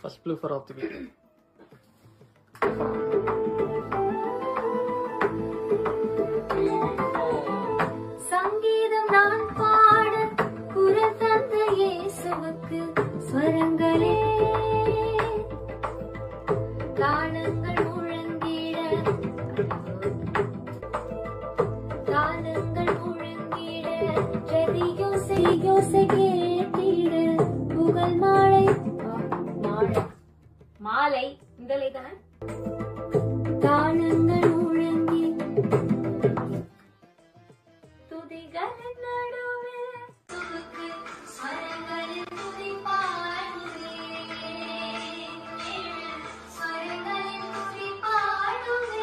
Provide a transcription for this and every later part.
First blooper of the week. சங்கீதம் நான் பாட குரல் தந்த இயேசுவுக்கு ஸ்வரங்களே, தாளங்கள் முழங்கிட, தாளங்கள் முழங்கிட, ஜெதியோசை யோசை கேட்டிட, புகழ் மாலை மாலை இந்த தானே தாளங்கள் முழங்கி துதிகளின் நடுவில் துவக்கு ஸ்வரங்களில் துதி பாடுவே, ஸ்வரங்களில் துதி பாடுவே.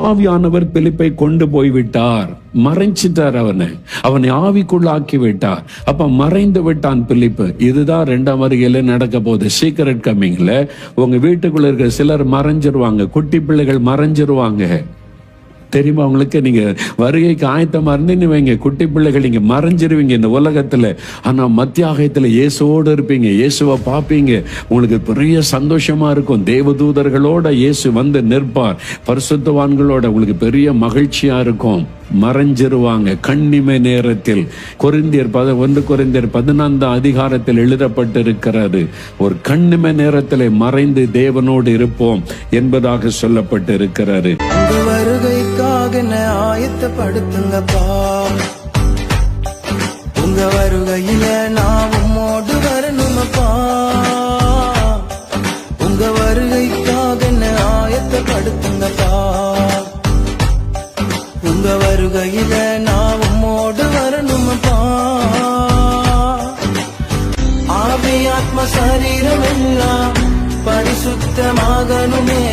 ஆவியானவர் பிலிப்பை கொண்டு போய்விட்டார், மறைச்சிட்டார், அவனை ஆவிக்குள்ள ஆக்கி விட்டார். அப்ப மறைந்து விட்டான் பிலிப்பு. இதுதான் 2ஆம் வருகையில நடக்க போகுது. சீக்ரெட் கம்மிங்ல உங்க வீட்டுக்குள்ள இருக்கிற சிலர் மறைஞ்சிருவாங்க, குட்டி பிள்ளைகள் மறைஞ்சிருவாங்க. தெரியுமா உங்களுக்கு? நீங்க வருகைக்கு ஆயத்தமா இருந்தீங்கன்னு வைங்க, குட்டி பிள்ளைகள் நீங்க மறைஞ்சிருவீங்க இந்த உலகத்துல. ஆனா மத்தியாகத்துல இயேசுவோடு இருப்பீங்க, இயேசுவை பார்ப்பீங்க. உங்களுக்கு பெரிய சந்தோஷமா இருக்கும். தேவதூதர்களோட இயேசு வந்து நிற்பார், பரிசுத்தவான்களோட. உங்களுக்கு பெரிய மகிழ்ச்சியா இருக்கும். மறைஞ்சிருவாங்க கண்ணிமை நேரத்தில். 1 கொரிந்தியர் 14 அதிகாரத்தில் எழுதப்பட்டிருக்கிறது. ஒரு கண்ணிமை நேரத்தில் மறைந்து தேவனோடு இருப்போம் என்பதாக சொல்லப்பட்டிருக்கிறது. வருகைக்காக ஆயத்தப்படுத்துங்கப்பா. உங்க வருகையில நான் உம்மோடு வரணுமப்பா. உங்க வருகைக்காக ஆயத்தப்படுத்துங்கப்பா. உங்க வருகையில நான் உம்மோடு வரணுமப்பா. ஆவி ஆத்ம சரீரம் எல்லாம் பரிசுத்தமாகணுமே.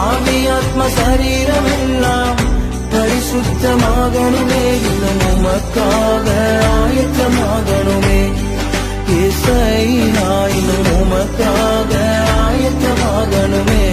ஆவி ஆத்ம சரீரம் எல்லாம் பரிசுத்தமாகணுமே. இன்னும் உமக்காக ஆயத்தமாகணுமே. இசையா இன்னும் உமக்காக ஆயத்தமாகணுமே.